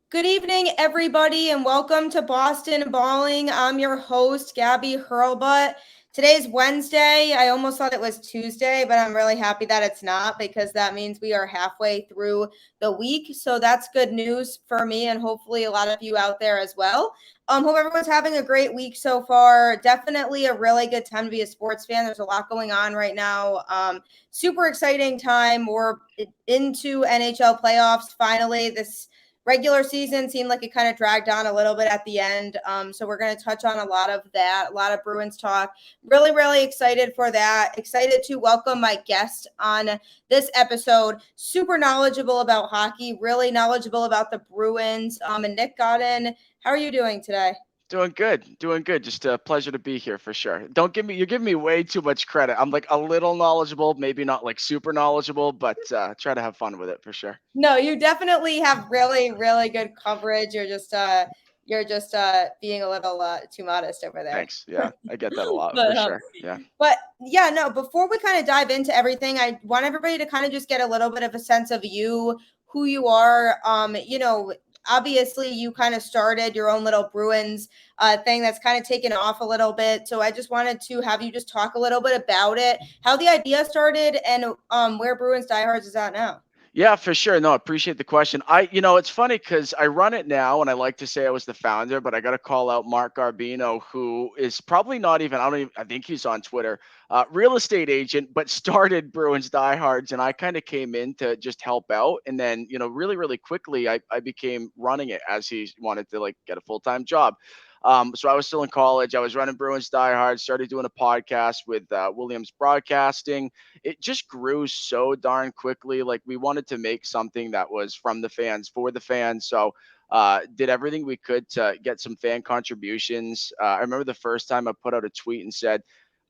Good evening, everybody, and welcome to Boston Balling. I'm your host, Gabby Hurlbut. Today's Wednesday. I almost thought it was Tuesday, but I'm really happy that it's not because that means we are halfway through the week. So that's good news for me and hopefully a lot of you out there as well. Hope everyone's having a great week so far. Definitely a really good time to be a sports fan. There's a lot going on right now. Super exciting time. We're into NHL playoffs finally. This regular season seemed like it kind of dragged on a little bit at the end. So we're going to touch on a lot of that, a lot of Bruins talk. Really, really excited for that. Excited to welcome my guest on this episode. Super knowledgeable about hockey, really knowledgeable about the Bruins. And Nick Godin, how are you doing today? Doing good, doing good. Just a pleasure to be here for sure. You're giving me way too much credit. I'm like a little knowledgeable, maybe not like super knowledgeable, but try to have fun with it for sure. No, you definitely have really, really good coverage. You're just being a little too modest over there. Thanks. Yeah, I get that a lot for but sure. Yeah. but yeah, no, before we kind of dive into everything, I want everybody to kind of just get a little bit of a sense of you, who you are. Obviously you kind of started your own little Bruins thing that's kind of taken off a little bit. So I just wanted to have you just talk a little bit about it, how the idea started, and where Bruins Diehards is at now. Yeah, for sure. No, I appreciate the question. It's funny because I run it now and I like to say I was the founder, but I got to call out Mark Garbino, who is probably not even, I think he's on Twitter, real estate agent, but started Bruins Diehards. And I kind of came in to just help out. And then, really, really quickly, I became running it as he wanted to like get a full-time job. So I was still in college. I was running Bruins Diehards, started doing a podcast with Williams Broadcasting. It just grew so darn quickly. Like we wanted to make something that was from the fans for the fans. So did everything we could to get some fan contributions. I remember the first time I put out a tweet and said,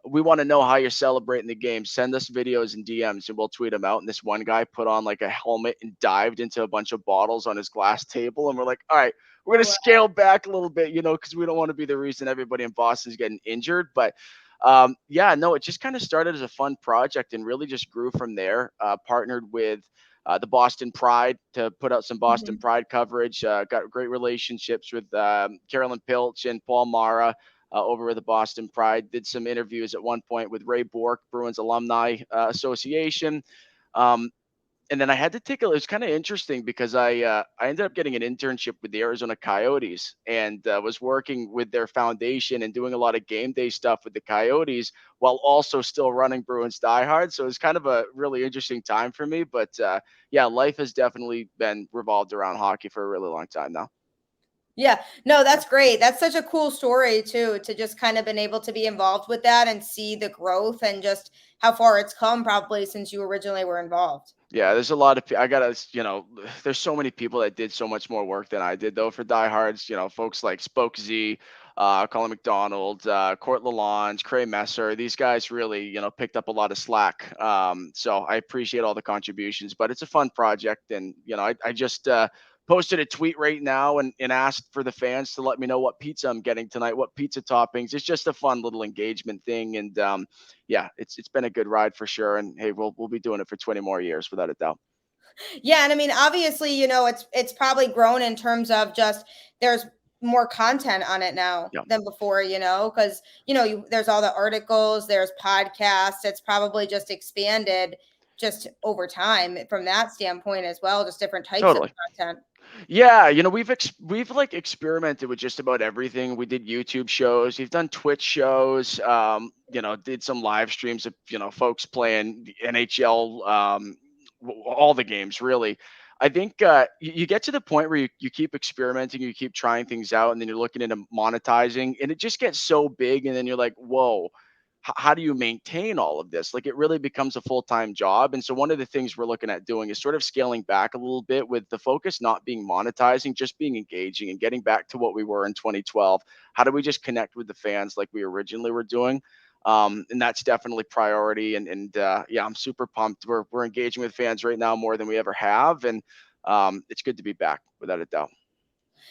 we want to know how you're celebrating the game. Send us videos and DMs and we'll tweet them out. And this one guy put on like a helmet and dived into a bunch of bottles on his glass table. And we're like, all right, we're going to scale back a little bit, because we don't want to be the reason everybody in Boston is getting injured. But yeah, no, it just kind of started as a fun project and really just grew from there. Partnered with the Boston Pride to put out some Boston Mhm. Pride coverage. Got great relationships with Carolyn Pilch and Paul Mara over at the Boston Pride. Did some interviews at one point with Ray Bork, Bruins Alumni Association. Um, and then I had to take a. It was kind of interesting because I ended up getting an internship with the Arizona Coyotes and was working with their foundation and doing a lot of game day stuff with the Coyotes while also still running Bruins Die Hard. So it was kind of a really interesting time for me. But yeah, life has definitely been revolved around hockey for a really long time now. Yeah, no, that's great. That's such a cool story too, to just kind of been able to be involved with that and see the growth and just how far it's come probably since you originally were involved. Yeah, there's a lot of I gotta, there's so many people that did so much more work than I did though for diehards. Folks like Spoke Z, Colin McDonald, Court Lalonde, Cray Messer. These guys really, picked up a lot of slack. So I appreciate all the contributions, but it's a fun project, and I just posted a tweet right now and asked for the fans to let me know what pizza I'm getting tonight, what pizza toppings. It's just a fun little engagement thing, and yeah, it's been a good ride for sure. And hey, we'll be doing it for 20 more years without a doubt. Yeah, and I mean, obviously, it's probably grown in terms of just there's more content on it now Yeah, than before, because there's all the articles, there's podcasts. It's probably just expanded just over time from that standpoint as well, just different types of totally. content. Yeah, we've like experimented with just about everything. We did YouTube shows, we've done Twitch shows, did some live streams of folks playing the NHL, all the games really. I think you get to the point where you keep experimenting, you keep trying things out, and then you're looking into monetizing, and it just gets so big, and then you're like, whoa. How do you maintain all of this? Like it really becomes a full-time job. And so one of the things we're looking at doing is sort of scaling back a little bit with the focus not being monetizing, just being engaging and getting back to what we were in 2012. How do we just connect with the fans like we originally were doing? And that's definitely priority. And yeah, I'm super pumped. We're engaging with fans right now more than we ever have. And it's good to be back without a doubt.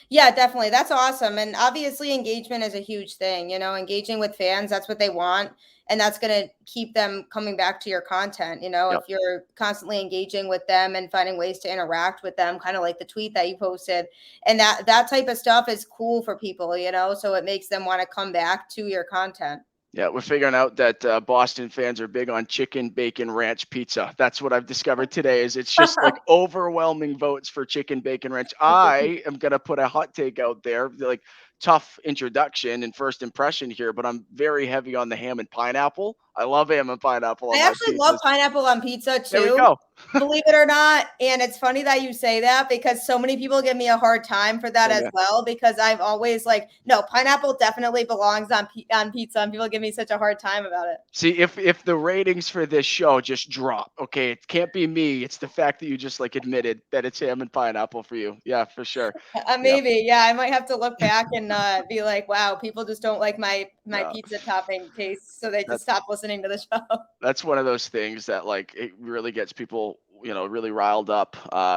Yeah, definitely. That's awesome. And obviously engagement is a huge thing, engaging with fans, that's what they want. And that's going to keep them coming back to your content. If Yep. you're constantly engaging with them and finding ways to interact with them, kind of like the tweet that you posted, and that type of stuff is cool for people, so it makes them want to come back to your content. Yeah, we're figuring out that Boston fans are big on chicken bacon ranch pizza. That's what I've discovered today. Is it's just like overwhelming votes for chicken bacon ranch. I am gonna put a hot take out there, like tough introduction and first impression here, but I'm very heavy on the ham and pineapple. I love ham and pineapple on I my actually love pizzas. pineapple on pizza There we too, go. believe it or not. And it's funny that you say that because so many people give me a hard time for that And, as well, because I've always no, pineapple definitely belongs on pizza, and people give me such a hard time about it. See, if the ratings for this show just drop, okay, it can't be me. It's the fact that you just like admitted that it's ham and pineapple for you. Yeah, for sure. Yeah. Maybe, yeah, I might have to look back and be like, wow, people just don't like my No, pizza topping taste, so they just that's stop listening to the show. that's one of those things that like it really gets people, really riled up.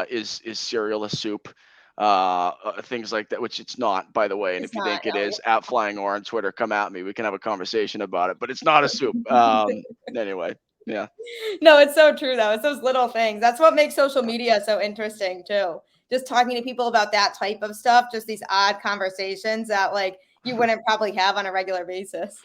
Is cereal a soup? Things like that, which it's not, by the way. And It's if you not, think it no. is, at Flying Or on Twitter, come at me. We can have a conversation about it. But it's not a soup. Anyway, yeah. No, it's so true though. It's those little things. That's what makes social media so interesting too. Just talking to people about that type of stuff, just these odd conversations that you wouldn't probably have on a regular basis.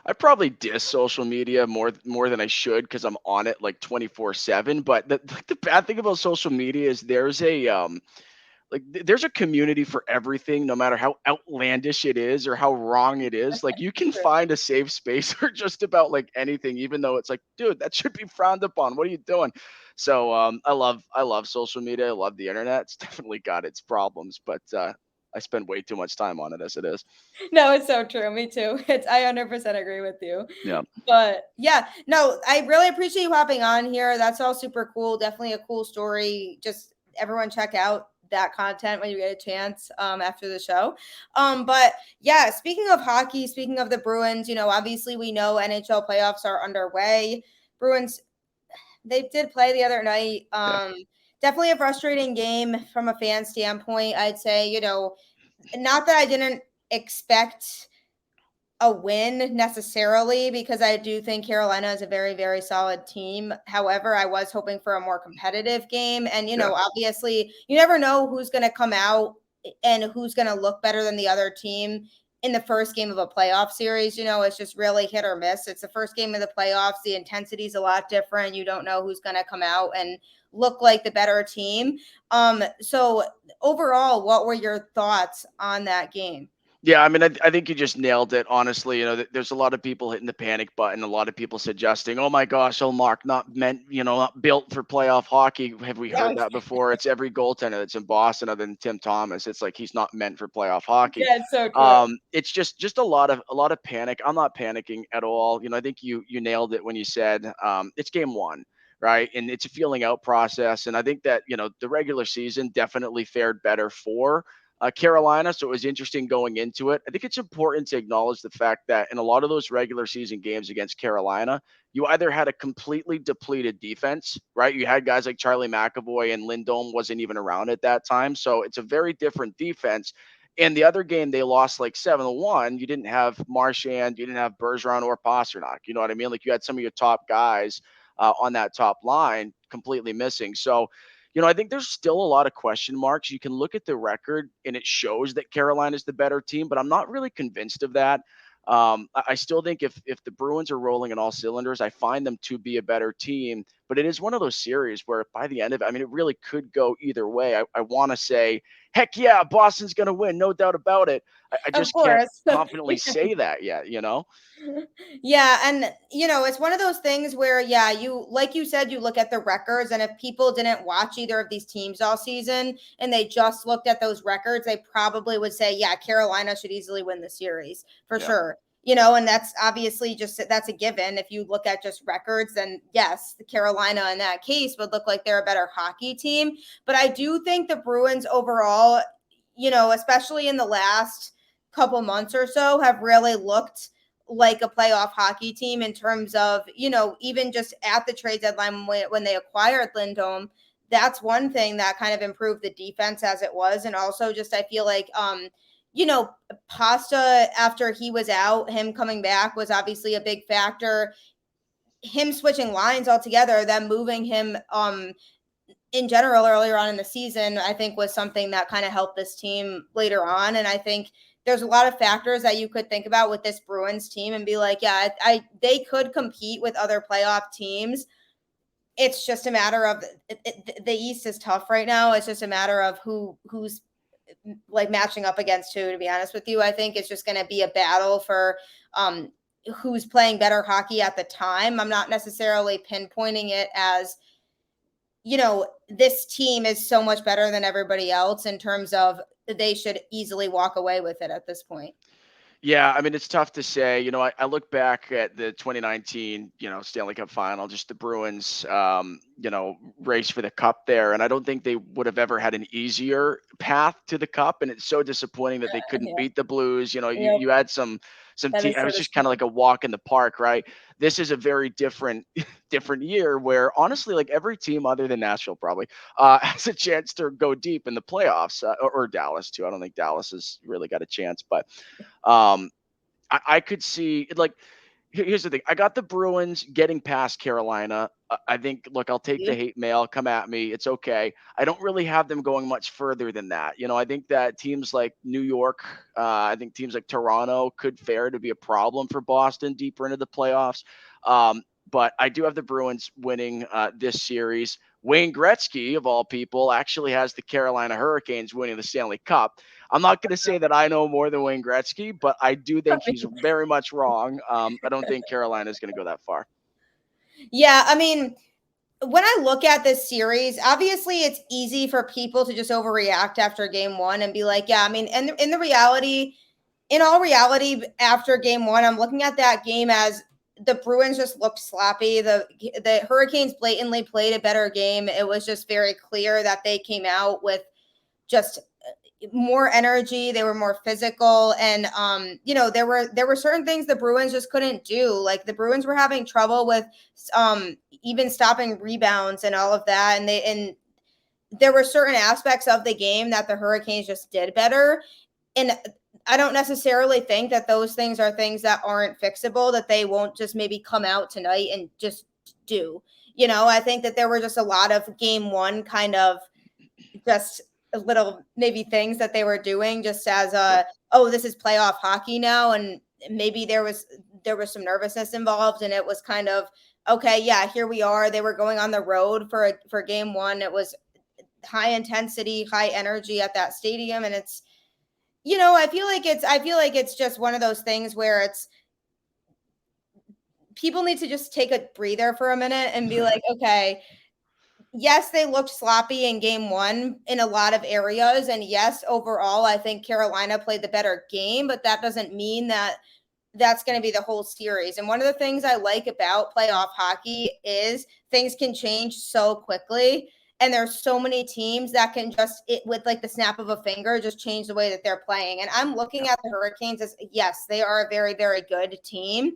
I probably diss social media more than I should because I'm on it like 24/7. But the bad thing about social media is there's a community for everything, no matter how outlandish it is or how wrong it is. Like you can True. find a safe space for just about like anything, even though it's like, dude, that should be frowned upon. What are you doing? So I love social media. I love the internet. It's definitely got its problems, but I spend way too much time on it as it is. No, it's so true. Me too. I 100% agree with you. Yeah. But yeah, no, I really appreciate you hopping on here. That's all super cool. Definitely a cool story. Just everyone check out that content when you get a chance after the show. But yeah, speaking of hockey, speaking of the Bruins, obviously we know NHL playoffs are underway. Bruins, they did play the other night. Yeah. Definitely a frustrating game from a fan standpoint. I'd say, not that I didn't expect a win necessarily, because I do think Carolina is a very, very solid team. However, I was hoping for a more competitive game. And, Yeah. obviously you never know who's going to come out and who's going to look better than the other team in the first game of a playoff series. It's just really hit or miss. It's the first game of the playoffs. The intensity is a lot different. You don't know who's going to come out and look like the better team. So overall, what were your thoughts on that game? Yeah, I mean, I think you just nailed it. Honestly, there's a lot of people hitting the panic button. A lot of people suggesting, "Oh my gosh, oh Mark, not meant, not built for playoff hockey." Have we heard that before? It's every goaltender that's in Boston, other than Tim Thomas. It's like he's not meant for playoff hockey. Yeah, it's so true. It's just a lot of panic. I'm not panicking at all. I think you nailed it when you said it's game one. Right. And it's a feeling out process. And I think that, the regular season definitely fared better for Carolina. So it was interesting going into it. I think it's important to acknowledge the fact that in a lot of those regular season games against Carolina, you either had a completely depleted defense, right? You had guys like Charlie McAvoy, and Lindholm wasn't even around at that time. So it's a very different defense. And the other game, they lost like 7-1. You didn't have Marchand, you didn't have Bergeron or Pasternak. You know what I mean? Like you had some of your top guys on that top line completely missing. So, I think there's still a lot of question marks. You can look at the record and it shows that Carolina's the better team, but I'm not really convinced of that. I still think if the Bruins are rolling in all cylinders, I find them to be a better team. But it is one of those series where by the end of it, I mean, it really could go either way. I want to say, heck yeah, Boston's going to win, no doubt about it. I Of just can't course. confidently say that yet. Yeah, and it's one of those things where you like you said, you look at the records, and if people didn't watch either of these teams all season and they just looked at those records, they probably would say, yeah, Carolina should easily win the series for Yeah. sure. And that's obviously that's a given. If you look at just records, then yes, the Carolina in that case would look like they're a better hockey team. But I do think the Bruins overall, especially in the last couple months or so, have really looked like a playoff hockey team in terms of, even just at the trade deadline when they acquired Lindholm, that's one thing that kind of improved the defense as it was. And also just, I feel like, Pasta, after he was out, him coming back was obviously a big factor. Him switching lines altogether, then moving him in general earlier on in the season, I think was something that kind of helped this team later on. And I think there's a lot of factors that you could think about with this Bruins team and be like, yeah, they could compete with other playoff teams. It's just a matter of the East is tough right now. It's just a matter of who's like matching up against who, to be honest with you. I think it's just going to be a battle for who's playing better hockey at the time. I'm not necessarily pinpointing it as, this team is so much better than everybody else in terms of they should easily walk away with it at this point. Yeah, I mean, it's tough to say. I look back at the 2019, Stanley Cup final, just the Bruins, race for the cup there. And I don't think they would have ever had an easier path to the cup. And it's so disappointing that they couldn't beat the Blues. You had some team. It was just kind of like a walk in the park, right? This is a very different year where honestly, like every team other than Nashville probably has a chance to go deep in the playoffs, or Dallas too. I don't think Dallas has really got a chance, but I could see like here's the thing. I got the Bruins getting past Carolina. I think, look, I'll take the hate mail. Come at me. It's okay. I don't really have them going much further than that. I think that teams like New York, I think teams like Toronto could fare to be a problem for Boston deeper into the playoffs. But I do have the Bruins winning this series. Wayne Gretzky, of all people, actually has the Carolina Hurricanes winning the Stanley Cup. I'm not going to say that I know more than Wayne Gretzky, but I do think he's very much wrong. I don't think Carolina is going to go that far. Yeah, I mean, when I look at this series, obviously it's easy for people to just overreact after game one and be like, yeah, I mean, and in all reality, after game one, I'm looking at that game as the Bruins just looked sloppy. The Hurricanes blatantly played a better game. It was just very clear that they came out with just more energy. They were more physical, and there were certain things the Bruins just couldn't do. Like the Bruins were having trouble with even stopping rebounds and all of that, and there were certain aspects of the game that the Hurricanes just did better. And I don't necessarily think that those things are things that aren't fixable, that they won't just maybe come out tonight and just do. I think that there were just a lot of game one kind of just little maybe things that they were doing just as this is playoff hockey now. And maybe there was some nervousness involved, and it was kind of, okay, yeah, here we are. They were going on the road for game one. It was high intensity, high energy at that stadium. And it's, I feel like it's just one of those things where it's people need to just take a breather for a minute and be like, okay, yes, they looked sloppy in game one in a lot of areas. And yes, overall, I think Carolina played the better game, but that doesn't mean that that's going to be the whole series. And one of the things I like about playoff hockey is things can change so quickly. And there's so many teams that can just, with like the snap of a finger, just change the way that they're playing. And I'm looking at the Hurricanes as, yes, they are a very, very good team,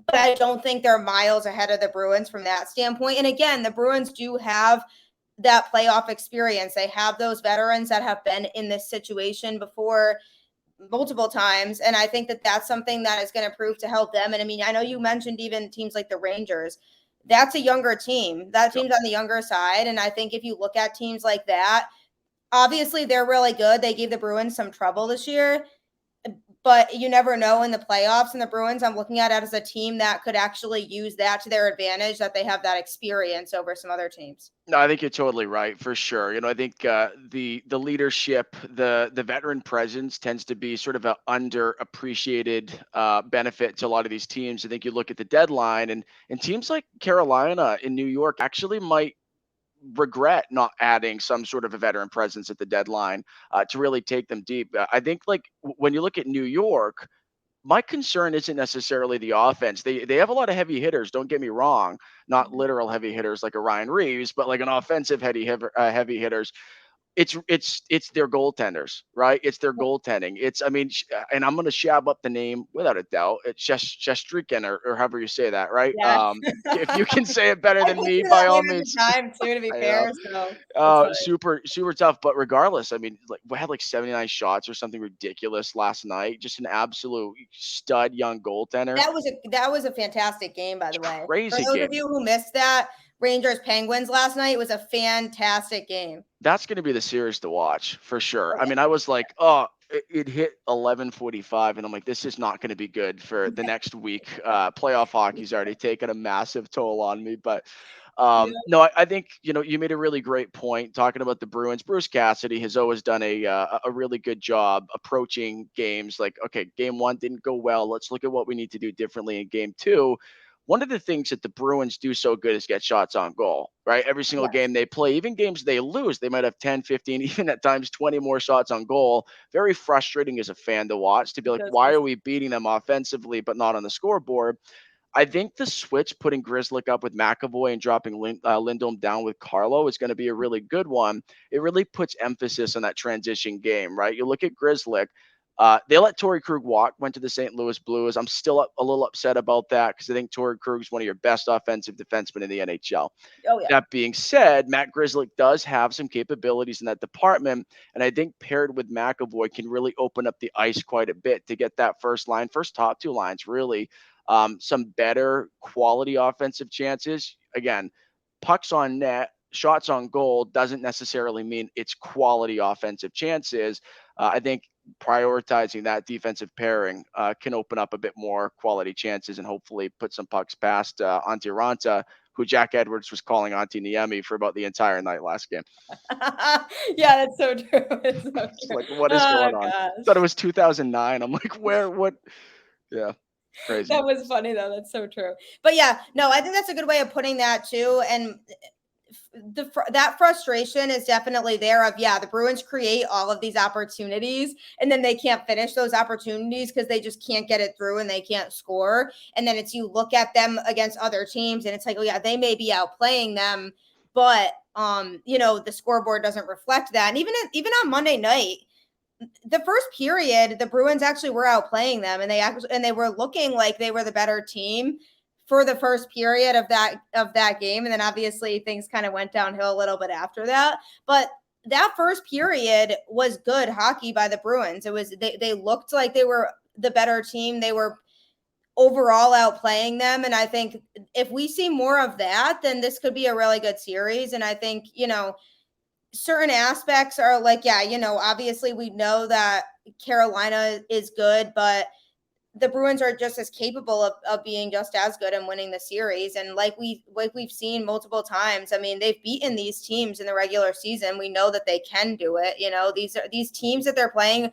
but I don't think they're miles ahead of the Bruins from that standpoint. And again, the Bruins do have that playoff experience. They have those veterans that have been in this situation before multiple times. And I think that that's something that is going to prove to help them. And I mean, I know you mentioned even teams like the Rangers. That's a younger team. That team's on the younger side. And I think if you look at teams like that, obviously they're really good. They gave the Bruins some trouble this year, but you never know in the playoffs. And the Bruins, I'm looking at it as a team that could actually use that to their advantage, that they have that experience over some other teams. No, I think you're totally right, for sure. I think the leadership, the veteran presence tends to be sort of an underappreciated benefit to a lot of these teams. I think you look at the deadline, and teams like Carolina and New York actually might regret not adding some sort of a veteran presence at the deadline to really take them deep. I think like when you look at New York, my concern isn't necessarily the offense. They have a lot of heavy hitters. Don't get me wrong, not literal heavy hitters like a Ryan Reeves, but like an offensive heavy hitters. it's their goaltenders, right? It's their goaltending. And I'm going to shab up the name without a doubt. It's Shestrikin or however you say that, right? Yeah. If you can say it better I than me, butchered by that all name at means. the time too, to be I know. fair. So that's funny. Super tough. But regardless, I mean, like we had like 79 shots or something ridiculous last night. Just an absolute stud young goaltender. That was a fantastic game, by the way. For Crazy those of game. you who missed that, Rangers Penguins last night was a fantastic game. That's going to be the series to watch for sure. Oh, I mean, I was like, oh, it hit 11:45, and I'm like, this is not going to be good for the next week. Playoff hockey's already taken a massive toll on me, but yeah. no, I think you made a really great point talking about the Bruins. Bruce Cassidy has always done a really good job approaching games. Like, okay, game one didn't go well. Let's look at what we need to do differently in game two. One of the things that the Bruins do so good is get shots on goal, right? Every single Yes, game they play, even games they lose, they might have 10, 15, even at times 20 more shots on goal. Very frustrating as a fan to watch, to be it like, goes why for are we beating them offensively but not on the scoreboard? I think the switch putting Grizzlick up with McAvoy and dropping Lindholm down with Carlo is going to be a really good one. It really puts emphasis on that transition game, right? You look at Grizzlick. They let Torrey Krug walk, went to the St. Louis Blues. I'm still a little upset about that because I think Torrey Krug's one of your best offensive defensemen in the NHL. Oh yeah. That being said, Matt Grizzlick does have some capabilities in that department, and I think paired with McAvoy can really open up the ice quite a bit to get that first top two lines really some better quality offensive chances. Again, pucks on net, shots on goal doesn't necessarily mean it's quality offensive chances. I think prioritizing that defensive pairing can open up a bit more quality chances and hopefully put some pucks past Antti Ranta, who Jack Edwards was calling Antti Niemi for about the entire night last game. Yeah, that's so true. It's so It's true. like, what is Oh going on? Thought it gosh. was 2009. I'm like, what? Yeah, crazy. That was funny though. That's so true. But yeah, no, I think that's a good way of putting that too. And that frustration is definitely there of, yeah, the Bruins create all of these opportunities and then they can't finish those opportunities because they just can't get it through and they can't score. And then it's, you look at them against other teams and it's like, oh yeah, they may be outplaying them, but the scoreboard doesn't reflect that. And even on Monday night, the first period, the Bruins actually were outplaying them, and they were looking like they were the better team for the first period of that game, and then obviously things kind of went downhill a little bit after that. But that first period was good hockey by the Bruins. It was they looked like they were the better team. They were overall outplaying them, and I think if we see more of that, then this could be a really good series. And I think certain aspects are like, yeah, obviously we know that Carolina is good, but the Bruins are just as capable of being just as good and winning the series. And like we've seen multiple times, I mean, they've beaten these teams in the regular season. We know that they can do it. These teams that they're playing,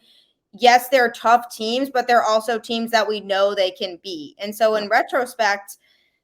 yes, they're tough teams, but they're also teams that we know they can beat. And so in retrospect,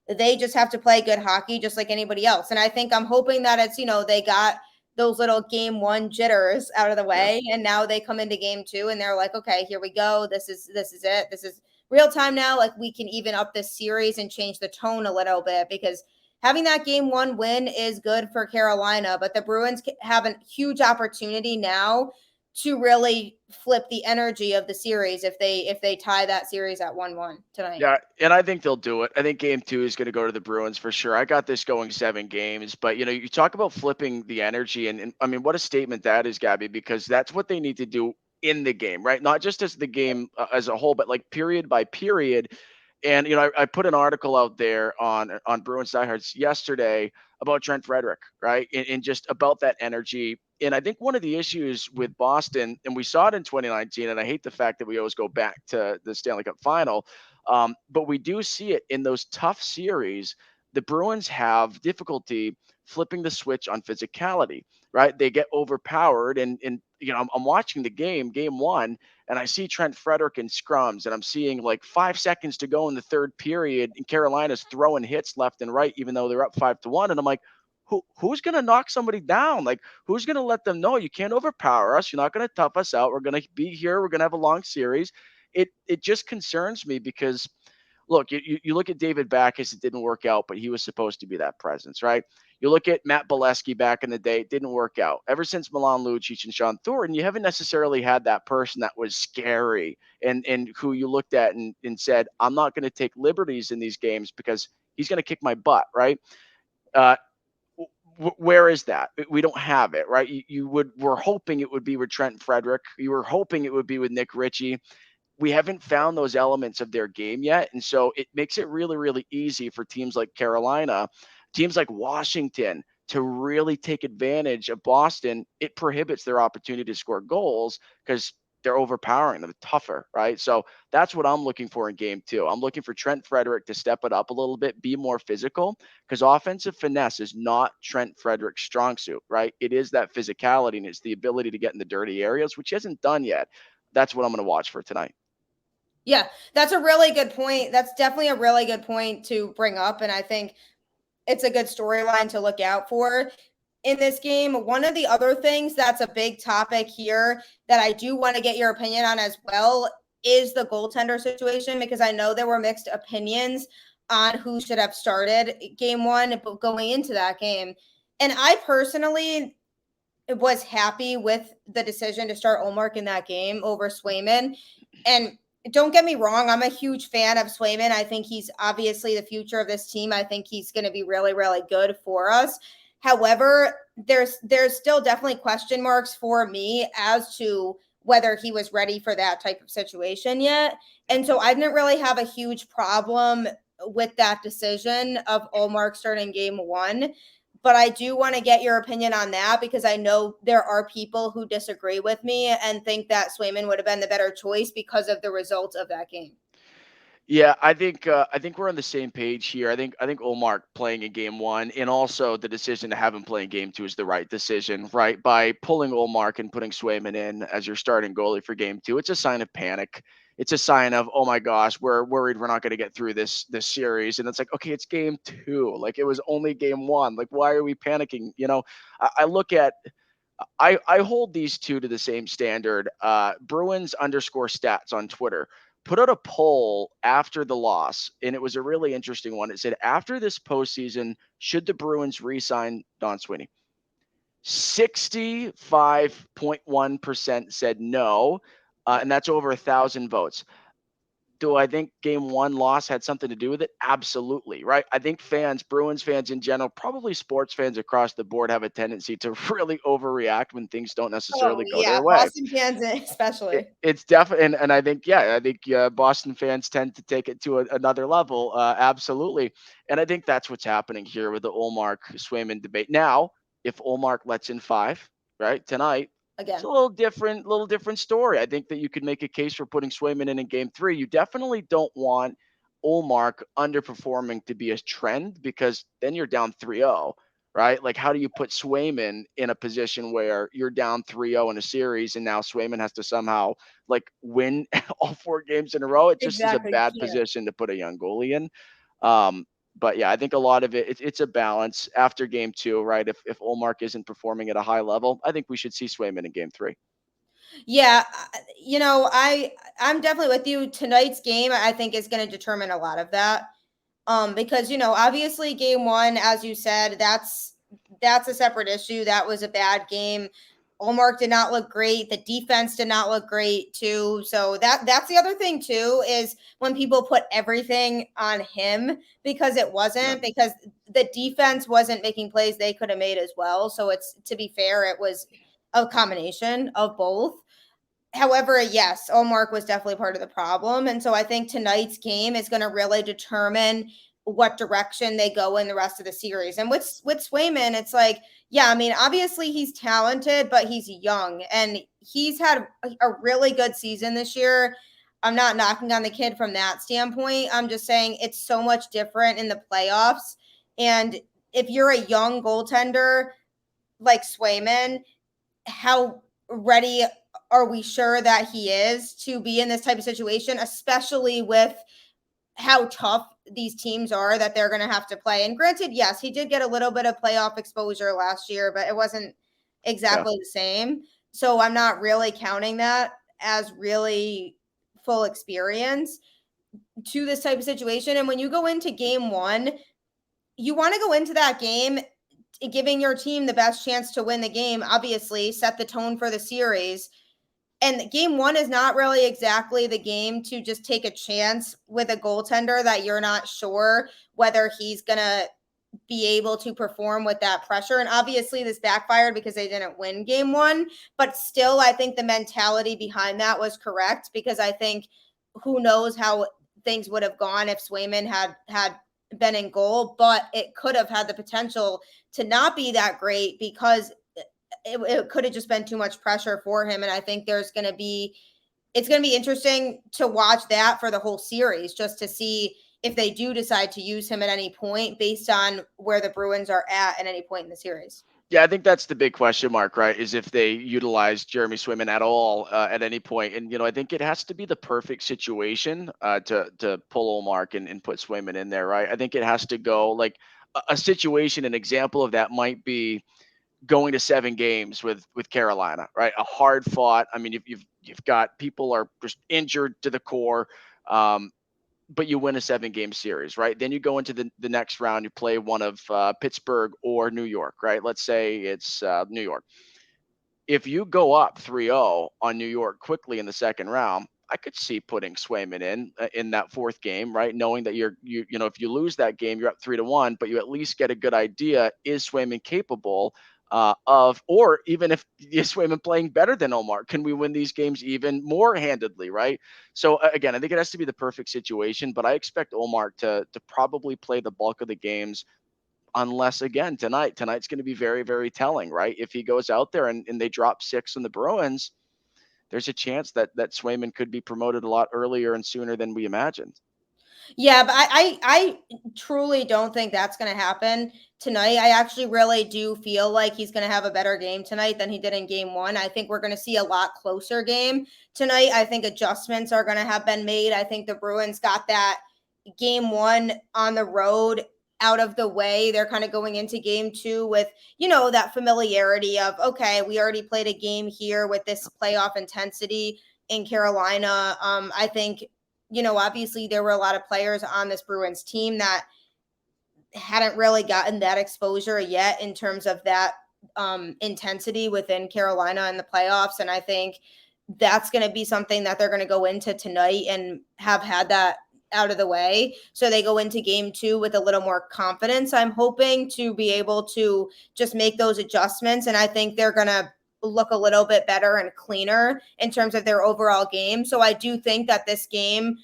they just have to play good hockey just like anybody else. And I think I'm hoping that it's, they got those little game one jitters out of the way. Yeah. And now they come into game two and they're like, okay, here we go. This is it. This is real time now. Like, we can even up this series and change the tone a little bit, because having that game one win is good for Carolina, but the Bruins have a huge opportunity now to really flip the energy of the series if they tie that series at 1-1 tonight. Yeah, and I think they'll do it. I think game two is going to go to the Bruins for sure. I got this going 7 games, but you talk about flipping the energy, and I mean, what a statement that is, Gabby, because that's what they need to do in the game, right? Not just as the game as a whole, but like period by period. And I put an article out there on Bruins Diehards yesterday about Trent Frederick, right? And just about that energy. And I think one of the issues with Boston, and we saw it in 2019, and I hate the fact that we always go back to the Stanley Cup final, but we do see it in those tough series. The Bruins have difficulty flipping the switch on physicality, right? They get overpowered, and I'm watching the game one, and I see Trent Frederick in scrums, and I'm seeing like 5 seconds to go in the third period, and Carolina's throwing hits left and right, even though they're up 5-1. And I'm like, who's going to knock somebody down? Like, who's going to let them know you can't overpower us? You're not going to tough us out. We're going to be here. We're going to have a long series. It just concerns me because look, you look at David Backes, it didn't work out, but he was supposed to be that presence, right? You look at Matt Bolesky back in the day, it didn't work out. Ever since Milan Lucic and Sean Thornton, you haven't necessarily had that person that was scary and who you looked at and said, I'm not going to take liberties in these games because he's going to kick my butt, right? Uh, where is that? We don't have it, right? We're hoping it would be with Trent Frederick. You were hoping it would be with Nick Ritchie. We haven't found those elements of their game yet. And so it makes it really, really easy for teams like Carolina, teams like Washington to really take advantage of Boston. It prohibits their opportunity to score goals because they're overpowering them, tougher, right? So that's what I'm looking for in game two. I'm looking for Trent Frederick to step it up a little bit, be more physical, because offensive finesse is not Trent Frederick's strong suit, right? It is that physicality and it's the ability to get in the dirty areas, which he hasn't done yet. That's what I'm going to watch for tonight. Yeah, that's a really good point. That's definitely a really good point to bring up. And I think it's a good storyline to look out for in this game. One of the other things that's a big topic here that I do want to get your opinion on as well is the goaltender situation, because I know there were mixed opinions on who should have started game one going into that game. And I personally was happy with the decision to start Ullmark in that game over Swayman. And don't get me wrong, I'm a huge fan of Swayman. I think he's obviously the future of this team. I think he's going to be really, really good for us. However, there's still definitely question marks for me as to whether he was ready for that type of situation yet. And so I didn't really have a huge problem with that decision of Ullmark starting game one. But I do want to get your opinion on that, because I know there are people who disagree with me and think that Swayman would have been the better choice because of the results of that game. Yeah, I think we're on the same page here. I think Omar playing in game one, and also the decision to have him play in game two is the right decision, right? By pulling Omar and putting Swayman in as your starting goalie for game two, it's a sign of panic. It's a sign of, oh my gosh, we're worried we're not going to get through this series. And it's like, okay, it's game two. Like, it was only game one. Like, why are we panicking? I look at I hold these two to the same standard. Bruins underscore stats on Twitter put out a poll after the loss, and it was a really interesting one. It said, after this postseason, should the Bruins re-sign Don Sweeney? 65.1% said no, and that's over 1,000 votes. Do I think game one loss had something to do with it? Absolutely, right? I think Bruins fans in general, probably sports fans across the board, have a tendency to really overreact when things don't Oh, necessarily go yeah. their way. Boston fans, especially. It's definitely, and I think Boston fans tend to take it to another level. Absolutely. And I think that's what's happening here with the Olmark Swayman debate. Now, if Olmark lets in five, right, tonight, it's Again. a little different story. I think that you could make a case for putting Swayman in game three. You definitely don't want Olmark underperforming to be a trend, because then you're down 3-0, right? Like, how do you put Swayman in a position where you're down 3-0 in a series and now Swayman has to somehow like win all four games in a row? It just is a Exactly. bad You can't. position to put a young goalie in. But yeah, I think a lot of it's a balance after game two, right? If Olmark isn't performing at a high level, I think we should see Swayman in game three. Yeah, I'm definitely with you. Tonight's game, I think, is going to determine a lot of that. Because obviously game one, as you said, that's a separate issue. That was a bad game. Olmark did not look great. The defense did not look great too. So that's the other thing too, is when people put everything on him, because it Yeah. wasn't, because the defense wasn't making plays they could have made as well. So it's, to be fair, it was a combination of both. However, yes, Omar was definitely part of the problem. And so I think tonight's game is going to really determine what direction they go in the rest of the series. And with Swayman, it's like, yeah, I mean, obviously he's talented, but he's young and he's had a really good season this year. I'm not knocking on the kid from that standpoint. I'm just saying it's so much different in the playoffs. And if you're a young goaltender like Swayman, how ready are we sure that he is to be in this type of situation, especially with how tough these teams are that they're going to have to play? And granted, yes, he did get a little bit of playoff exposure last year, but it wasn't Yeah. exactly the same. So I'm not really counting that as really full experience. to this type of situation. And when you go into game one, you want to go into that game giving your team the best chance to win the game, obviously set the tone for the series. And game one is not really exactly the game to just take a chance with a goaltender that you're not sure whether he's going to be able to perform with that pressure. And obviously this backfired because they didn't win game one, but still I think the mentality behind that was correct, because I think who knows how things would have gone if Swayman had been in goal, but it could have had the potential to not be that great because it could have just been too much pressure for him. And I think it's going to be interesting to watch that for the whole series, just to see if they do decide to use him at any point based on where the Bruins are at any point in the series. Yeah, I think that's the big question mark, right? Is if they utilize Jeremy Swayman at all at any point. And, I think it has to be the perfect situation to pull Olmark and put Swayman in there, right? I think it has to go like a situation, an example of that might be going to 7 games with Carolina, right? A hard fought. I mean, you've got people are just injured to the core. But you win a 7-game series, right? Then you go into the next round, you play one of Pittsburgh or New York, right? Let's say it's New York. If you go up 3-0 on New York quickly in the second round, I could see putting Swayman in that 4th game, right? Knowing that if you lose that game, you're up 3-1, but you at least get a good idea: is Swayman capable or even if Swayman playing better than Omar, can we win these games even more handedly, right? So again, I think it has to be the perfect situation, but I expect Omar to probably play the bulk of the games, unless again tonight's going to be very, very telling, right? If he goes out there and they drop 6 on the Bruins, there's a chance that Swayman could be promoted a lot earlier and sooner than we imagined. Yeah, but I truly don't think that's going to happen tonight. I actually really do feel like he's going to have a better game tonight than he did in game one. I think we're going to see a lot closer game tonight. I think adjustments are going to have been made. I think the Bruins got that game one on the road out of the way. They're kind of going into game two with, that familiarity of, okay, we already played a game here with this playoff intensity in Carolina. I think, obviously there were a lot of players on this Bruins team that hadn't really gotten that exposure yet in terms of that intensity within Carolina in the playoffs. And I think that's going to be something that they're going to go into tonight and have had that out of the way. So they go into game two with a little more confidence. I'm hoping to be able to just make those adjustments. And I think they're going to look a little bit better and cleaner in terms of their overall game. So I do think that this game,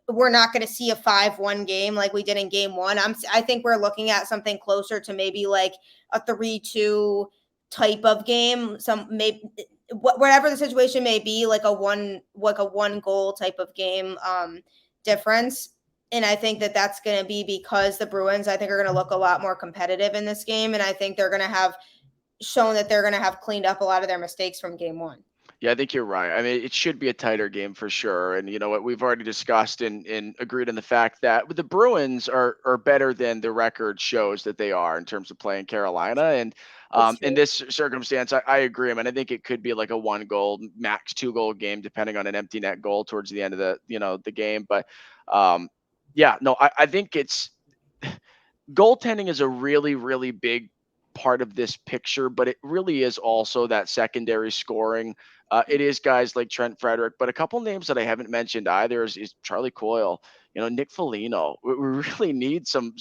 we're not going to see a 5-1 game like we did in game one. I think we're looking at something closer to maybe like a 3-2 type of game. Whatever the situation may be, like a one goal type of game difference. And I think that that's going to be because the Bruins, I think, are going to look a lot more competitive in this game. And I think they're going to have shown that they're going to have cleaned up a lot of their mistakes from game one. Yeah, I think you're right. I mean, it should be a tighter game for sure. And you know what, we've already discussed and agreed on the fact that the Bruins are better than the record shows that they are in terms of playing Carolina. And in this circumstance, I agree. I mean, I think it could be like a 1 goal, max 2 goal game, depending on an empty net goal towards the end of the game. But yeah, no, I think it's goaltending is a really, really big part of this picture, but it really is also that secondary scoring. It is guys like Trent Frederick, but a couple names that I haven't mentioned either is Charlie Coyle, Nick Foligno. We really need some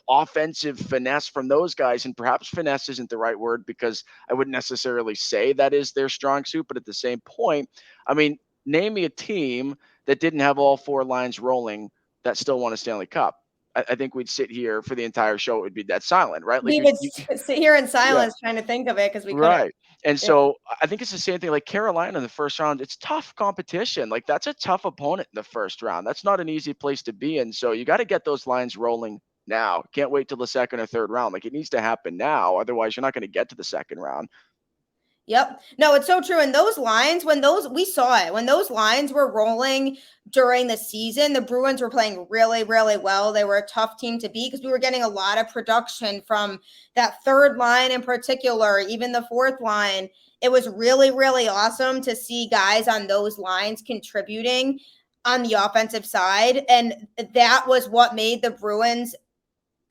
offensive finesse from those guys, and perhaps finesse isn't the right word because I wouldn't necessarily say that is their strong suit, but at the same point, I mean, name me a team that didn't have all 4 lines rolling that still won a Stanley Cup. I think we'd sit here for the entire show. It would be dead silent, right? Like we would sit here in silence trying to think of it because we couldn't. Right. And so I think it's the same thing like Carolina in the first round. It's tough competition. Like that's a tough opponent in the first round. That's not an easy place to be in. So you got to get those lines rolling now. Can't wait till the second or third round. Like it needs to happen now. Otherwise, you're not going to get to the second round. Yep. No, it's so true. And those lines, we saw it, when those lines were rolling during the season, the Bruins were playing really, really well. They were a tough team to beat because we were getting a lot of production from that third line in particular, even the fourth line. It was really, really awesome to see guys on those lines contributing. on the offensive side. And that was what made the Bruins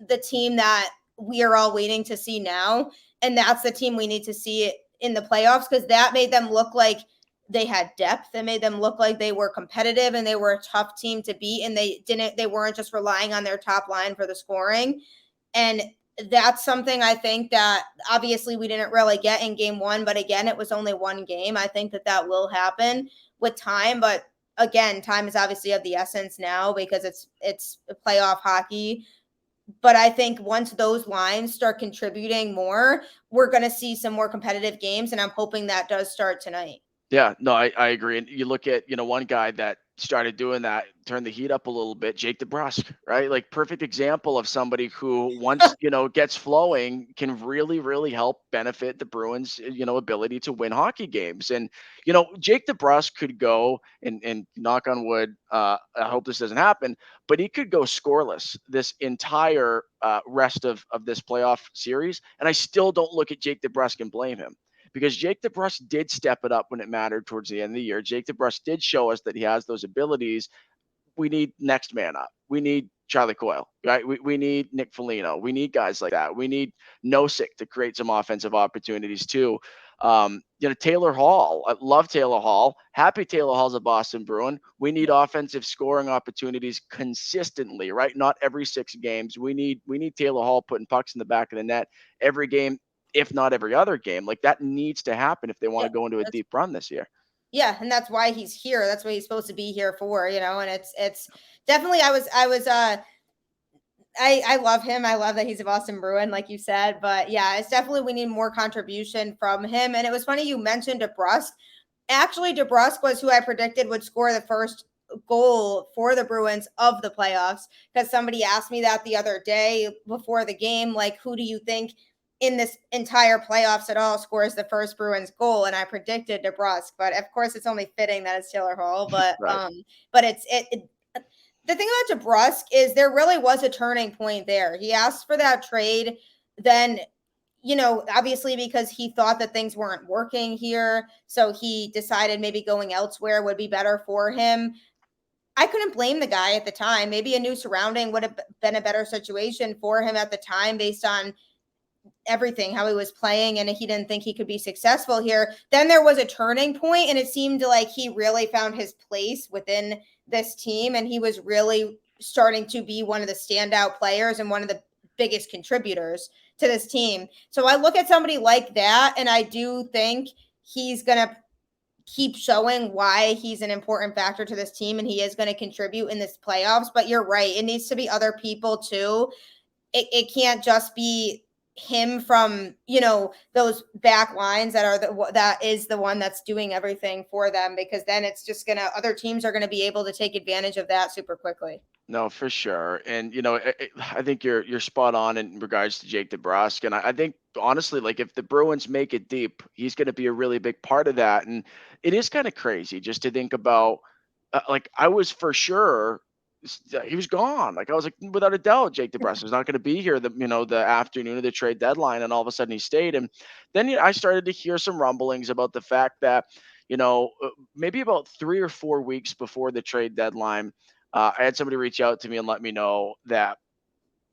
the team that we are all waiting to see now. And that's the team we need to see in the playoffs, because that made them look like they had depth. It made them look like they were competitive and they were a tough team to beat. And they weren't just relying on their top line for the scoring. And that's something I think that obviously we didn't really get in game one, but again, it was only one game. I think that will happen with time, but again, time is obviously of the essence now because it's playoff hockey. But I think once those lines start contributing more, we're going to see some more competitive games, and I'm hoping that does start tonight. Yeah, no, I agree. And you look at, one guy that started doing that, turned the heat up a little bit, Jake DeBrusk, right? Like perfect example of somebody who once, gets flowing can really, really help benefit the Bruins, ability to win hockey games. And, Jake DeBrusk could go and knock on wood, I hope this doesn't happen, but he could go scoreless this entire rest of this playoff series. And I still don't look at Jake DeBrusk and blame him, because Jake DeBrusk did step it up when it mattered towards the end of the year. Jake DeBrusk did show us that he has those abilities. We need next man up. We need Charlie Coyle, right? We need Nick Foligno. We need guys like that. We need Nosek to create some offensive opportunities too. Taylor Hall. I love Taylor Hall. Happy Taylor Hall's a Boston Bruin. We need offensive scoring opportunities consistently, right? Not every 6 games. We need Taylor Hall putting pucks in the back of the net every game, if not every other game. Like that needs to happen if they want to go into a deep run this year. Yeah, and that's why he's here. That's what he's supposed to be here for, and it's definitely I love him. I love that he's a Boston Bruin, like you said. But yeah, it's definitely we need more contribution from him. And it was funny you mentioned DeBrusk. Actually, DeBrusk was who I predicted would score the first goal for the Bruins of the playoffs, because somebody asked me that the other day before the game, like, who do you think in this entire playoffs at all scores the first Bruins goal? And I predicted DeBrusk, but of course it's only fitting that it's Taylor Hall. But right. But the thing about DeBrusk is there really was a turning point there. He asked for that trade, then obviously because he thought that things weren't working here, so he decided maybe going elsewhere would be better for him. I couldn't blame the guy at the time. Maybe a new surrounding would have been a better situation for him at the time based on everything, how he was playing, and he didn't think he could be successful here. Then there was a turning point, and it seemed like he really found his place within this team, and he was really starting to be one of the standout players and one of the biggest contributors to this team. So I look at somebody like that, and I do think he's going to keep showing why he's an important factor to this team, and he is going to contribute in this playoffs. But you're right, it needs to be other people too. It can't just be him from those back lines that is the one that's doing everything for them, because then it's just gonna other teams are gonna be able to take advantage of that super quickly. No, for sure. And I think you're spot on in regards to Jake DeBrusk. And I think honestly, like if the Bruins make it deep, he's going to be a really big part of that. And it is kind of crazy just to think about. Like I was for sure he was gone. Like I was like, without a doubt, Jake DeBrusk is not going to be here. The afternoon of the trade deadline, and all of a sudden he stayed. And then I started to hear some rumblings about the fact that maybe about 3 or 4 weeks before the trade deadline, I had somebody reach out to me and let me know that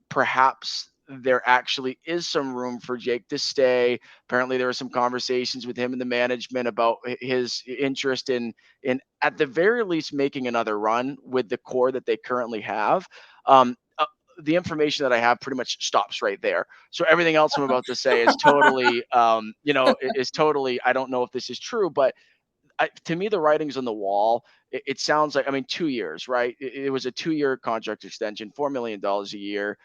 perhaps there actually is some room for Jake to stay. Apparently, there were some conversations with him and the management about his interest in at the very least making another run with the core that they currently have. The information that I have pretty much stops right there. So everything else I'm about to say is totally, is totally. I don't know if this is true, but to me, the writing's on the wall. It sounds like, 2 years, right? It was a 2-year contract extension, $4 million a year.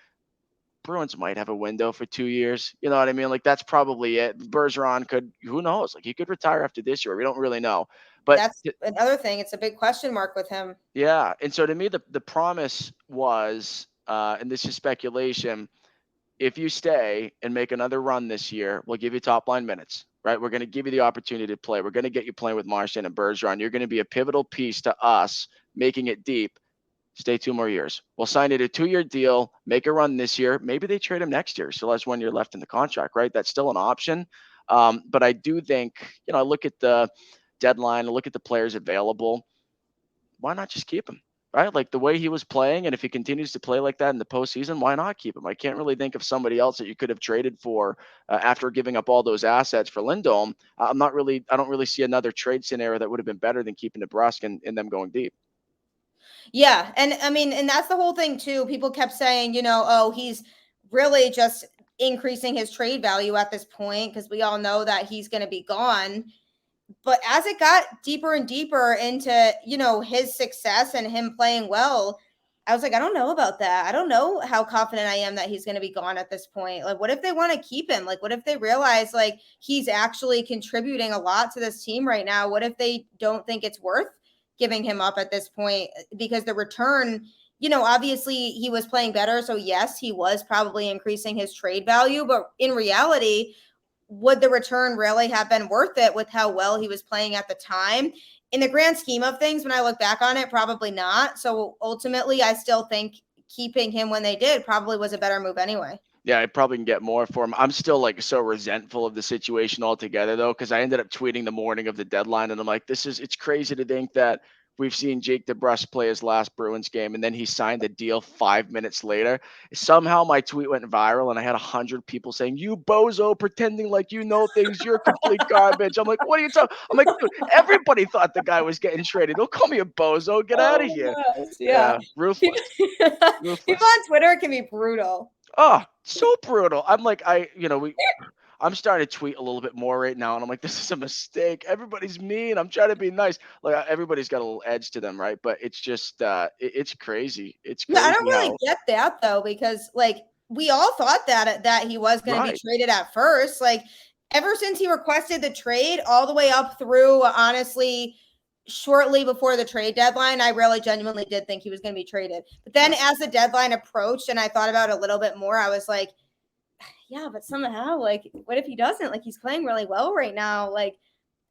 Bruins might have a window for 2 years. You know what I mean? Like that's probably it. Bergeron could, who knows? Like he could retire after this year. We don't really know. But that's another thing. It's a big question mark with him. Yeah. And so to me, the promise was, and this is speculation, if you stay and make another run this year, we'll give you top line minutes, right? We're going to give you the opportunity to play. We're going to get you playing with Marchand and Bergeron. You're going to be a pivotal piece to us making it deep. Stay 2 more years. We'll sign you a 2-year deal, make a run this year. Maybe they trade him next year. Still has 1 year left in the contract, right? That's still an option. But I do think, I look at the deadline, I look at the players available. why not just keep him? Right? Like the way he was playing, and if he continues to play like that in the postseason, why not keep him? I can't really think of somebody else that you could have traded for after giving up all those assets for Lindholm. I don't really see another trade scenario that would have been better than keeping Nebraska and them going deep. Yeah. And I mean, and that's the whole thing too. People kept saying, oh, he's really just increasing his trade value at this point because we all know that he's going to be gone. But as it got deeper and deeper into, his success and him playing well, I was like, I don't know about that. I don't know how confident I am that he's going to be gone at this point. Like, what if they want to keep him? Like, what if they realize like he's actually contributing a lot to this team right now? What if they don't think it's worth giving him up at this point? Because the return, obviously he was playing better. So yes, he was probably increasing his trade value, but in reality, would the return really have been worth it with how well he was playing at the time? In the grand scheme of things, when I look back on it, probably not. So ultimately, I still think keeping him when they did probably was a better move anyway. Yeah, I probably can get more for him. I'm still like so resentful of the situation altogether though, because I ended up tweeting the morning of the deadline, and I'm like, it's crazy to think that we've seen Jake DeBrusk play his last Bruins game, and then he signed the deal 5 minutes later. Somehow my tweet went viral, and I had 100 people saying, "You bozo, pretending like you know things. You're complete garbage." I'm like, "What are you talking?" I'm like, "Dude, everybody thought the guy was getting traded. Don't call me a bozo. Get out of Oh, here." yes, yeah. Yeah, ruthless, People ruthless. on Twitter can be brutal. Oh, so brutal. I'm like, I'm starting to tweet a little bit more right now, and I'm like, this is a mistake. Everybody's mean. I'm trying to be nice. Like everybody's got a little edge to them, right? But it's just, it's crazy. It's Yeah, I don't crazy really how get that though, because like we all thought that he was going to be right. traded at first. Like ever since he requested the trade, all the way up through honestly, shortly before the trade deadline, I really genuinely did think he was going to be traded. But then Yeah. as the deadline approached, and I thought about it a little bit more, I was like, yeah, but somehow, like, what if he doesn't? Like, he's playing really well right now. Like,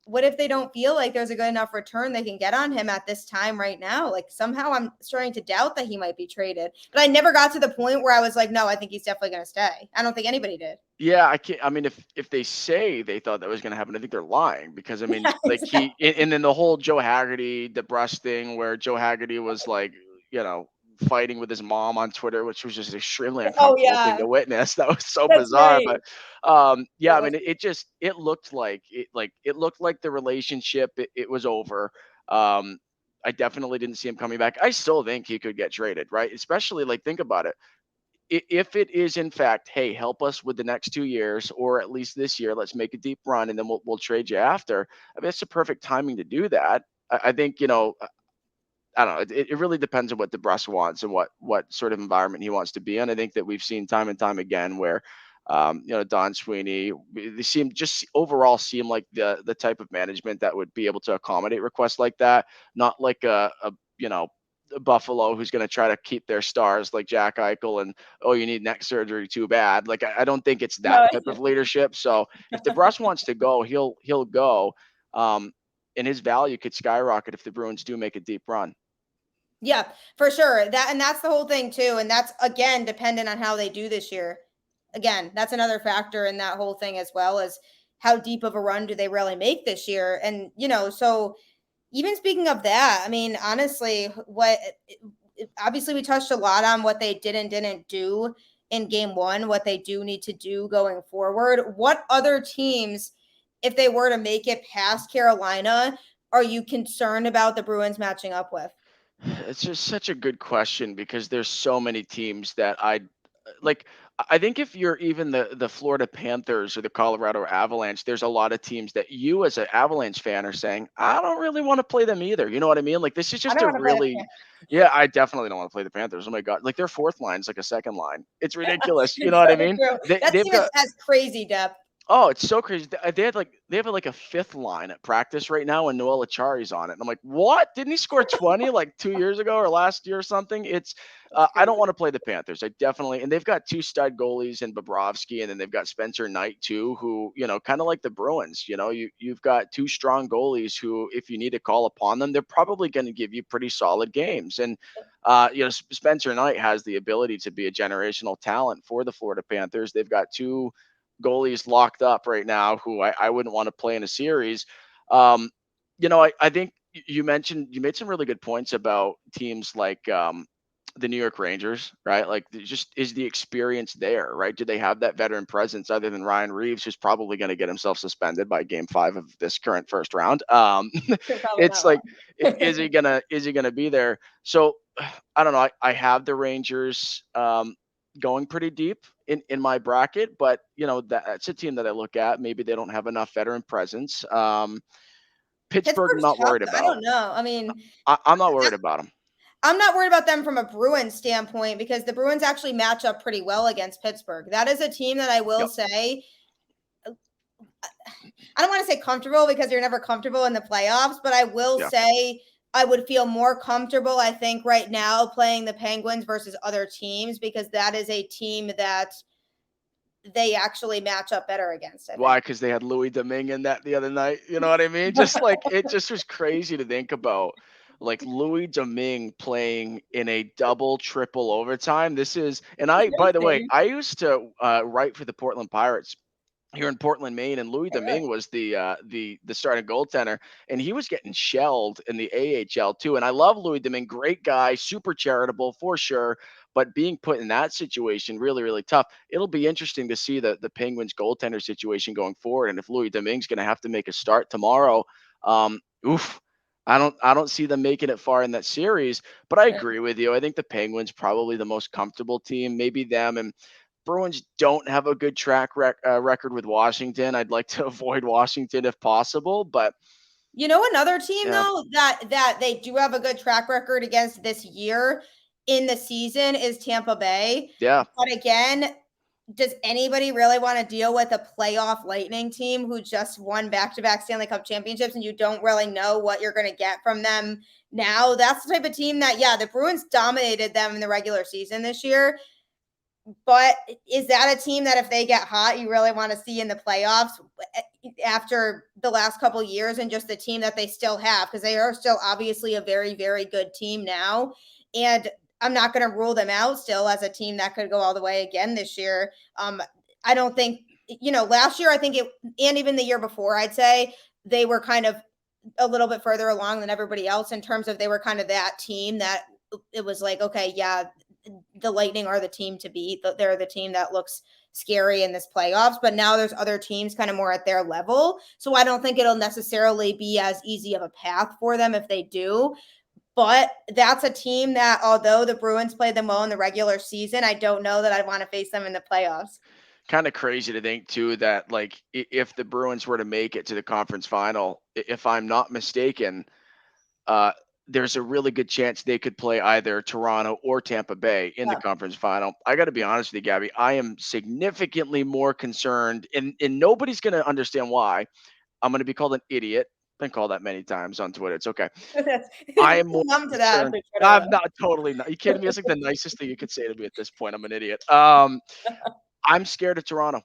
what if they don't feel like there's a good enough return they can get on him at this time right now? Like somehow I'm starting to doubt that he might be traded. But I never got to the point where I was like, no, I think he's definitely going to stay. I don't think anybody did. Yeah, I can't. I mean, if they say they thought that was going to happen, I think they're lying because I mean, Yeah, like and then the whole Joe Haggerty, the brush thing, where Joe Haggerty was like, you know, fighting with his mom on Twitter, which was just an extremely Oh uncomfortable thing yeah, to witness. That was so that's bizarre, right. but yeah, That I was mean, it looked like the relationship it was over. I definitely didn't see him coming back. I still think he could get traded, right? Especially like think about it, if it is in fact, hey, help us with the next 2 years, or at least this year, let's make a deep run, and then we'll trade you after. I mean, it's the perfect timing to do that. I think I don't know. It really depends on what DeBrusk wants and what sort of environment he wants to be in. I think that we've seen time and time again where, Don Sweeney, they seem just overall seem like the type of management that would be able to accommodate requests like that, not like a Buffalo who's going to try to keep their stars like Jack Eichel and, oh, you need neck surgery, too bad. Like I don't think it's that no, type of leadership. So if DeBrusk wants to go, he'll go. Um, and his value could skyrocket if the Bruins do make a deep run. yeah, for sure. That's the whole thing too. And that's again dependent on how they do this year. Again, that's another factor in that whole thing as well as how deep of a run do they really make this year. And so even speaking of that, I mean, honestly, obviously we touched a lot on what they did and didn't do in game one, what they do need to do going forward. What other teams, if they were to make it past Carolina, are you concerned about the Bruins matching up with? It's just such a good question because there's so many teams that I like. I think if you're even the Florida Panthers or the Colorado Avalanche, there's a lot of teams that you as an Avalanche fan are saying, I don't really want to play them either. You know what I mean? Like this is I just don't a want to play really, yeah, I definitely don't want to play the Panthers. Oh my God. Like their fourth line's like a second line. It's ridiculous. You know It's what so I mean? true. That They've team got has crazy depth. Oh, it's so crazy. They have like a fifth line at practice right now, and Noel Achari's on it. And I'm like, what? Didn't he score 20 like 2 years ago or last year or something? It's That's I don't crazy. want to play the Panthers. I definitely, and they've got two stud goalies in Bobrovsky, and then they've got Spencer Knight too, who kind of like the Bruins. You've got two strong goalies who, if you need to call upon them, they're probably going to give you pretty solid games. And Spencer Knight has the ability to be a generational talent for the Florida Panthers. They've got two goalies locked up right now who I wouldn't want to play in a series. I think you made some really good points about teams like the New York Rangers, right? Like, just is the experience there, right? Do they have that veteran presence other than Ryan Reeves, who's probably going to get himself suspended by Game 5 of this current first round? You're probably It's not like, wrong. is he gonna be there? So I don't know. I have the Rangers going pretty deep in my bracket, but that's a team that I look at. Maybe they don't have enough veteran presence. Pittsburgh, I'm Pittsburgh's not tough. worried I about. don't know. I mean, I'm not worried about them. I'm not worried about them from a Bruins standpoint because the Bruins actually match up pretty well against Pittsburgh. That is a team that I will Yep. say, I don't want to say comfortable because you're never comfortable in the playoffs, but I will say I would feel more comfortable, I think, right now playing the Penguins versus other teams because that is a team that they actually match up better against. Why? Because they had Louis Domingue in that the other night. You know what I mean? Just like, it just was crazy to think about. Like, Louis Domingue playing in a double, triple overtime. By the way, I used to write for the Portland Pirates here in Portland, Maine, and Louis Domingue was the starting goaltender, and he was getting shelled in the AHL too. And I love Louis Domingue, great guy, super charitable for sure, but being put in that situation, really, really tough. It'll be interesting to see the Penguins goaltender situation going forward, and if Louis Domingue's going to have to make a start tomorrow, oof. I don't see them making it far in that series, but I agree with you. I think the Penguins probably the most comfortable team, maybe them, and Bruins don't have a good record with Washington. I'd like to avoid Washington if possible, but another team though that they do have a good track record against this year in the season is Tampa Bay. Yeah. But again, does anybody really want to deal with a playoff Lightning team who just won back-to-back Stanley Cup championships and you don't really know what you're going to get from them now? That's the type of team that, the Bruins dominated them in the regular season this year. But is that a team that if they get hot, you really want to see in the playoffs after the last couple of years and just the team that they still have? Because they are still obviously a very, very good team now. And I'm not going to rule them out still as a team that could go all the way again this year. I don't think, last year, I think and even the year before, I'd say they were kind of a little bit further along than everybody else in terms of they were kind of that team that it was like, okay, the Lightning are the team to beat. They're the team that looks scary in this playoffs, but now there's other teams kind of more at their level. So I don't think it'll necessarily be as easy of a path for them if they do. But that's a team that, although the Bruins played them well in the regular season, I don't know that I'd want to face them in the playoffs. Kind of crazy to think too that, like, if the Bruins were to make it to the conference final, if I'm not mistaken, there's a really good chance they could play either Toronto or Tampa Bay in the conference final. I got to be honest with you, Gabby. I am significantly more concerned, and nobody's going to understand why. I'm going to be called an idiot. Been called that many times on Twitter. It's okay. I am more concerned. I'm not totally not. You kidding me? It's like the nicest thing you could say to me at this point. I'm an idiot. I'm scared of Toronto.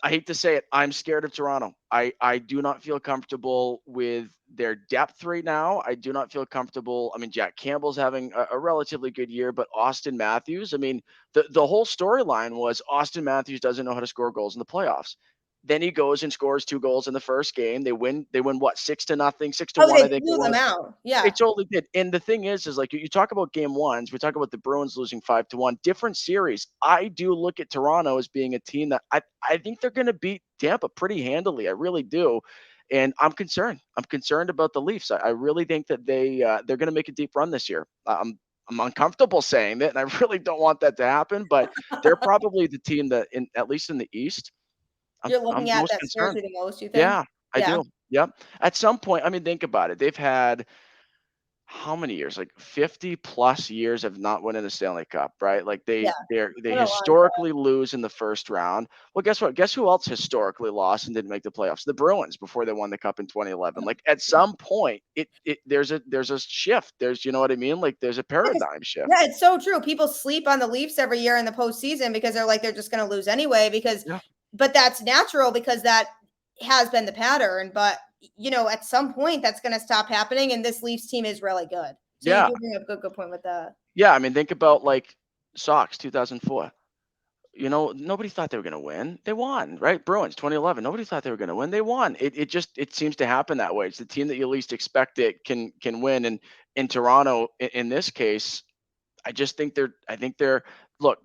I hate to say it. I'm scared of Toronto. I do not feel comfortable with their depth right now. I do not feel comfortable. I mean, Jack Campbell's having a relatively good year, but Austin Matthews, I mean, the whole storyline was Austin Matthews doesn't know how to score goals in the playoffs. Then he goes and scores 2 goals in the first game. They win what, 6-0, 6-1, I think blew them out. Yeah. They totally did. And the thing is like you talk about game ones, we talk about the Bruins losing 5-1, different series. I do look at Toronto as being a team that I think they're going to beat Tampa pretty handily. I really do. And I'm concerned. I'm concerned about the Leafs. I really think that they're going to make a deep run this year. I'm uncomfortable saying that, and I really don't want that to happen, but they're probably the team that, at least in the East, You're looking at most that scares concerned. you the most, you think? Yeah, I do. Yep. At some point, I mean, think about it. They've had how many years? Like 50 plus years of not winning the Stanley Cup, right? Like they historically lose in the first round. Well, guess what? Guess who else historically lost and didn't make the playoffs? The Bruins before they won the cup in 2011. Like at some point, there's a shift. There's, you know what I mean? Like there's a paradigm shift. Yeah, it's so true. People sleep on the Leafs every year in the postseason because they're just going to lose anyway. But that's natural because that has been the pattern. But at some point that's going to stop happening, and this Leafs team is really good. So you do bring up a good point with that. Yeah, I mean, think about like Sox 2004. nobody thought they were going to win. They won, right? Bruins 2011. Nobody thought they were going to win. They won. It seems to happen that way. It's the team that you least expect it can win. And in Toronto, in this case, I think they're look,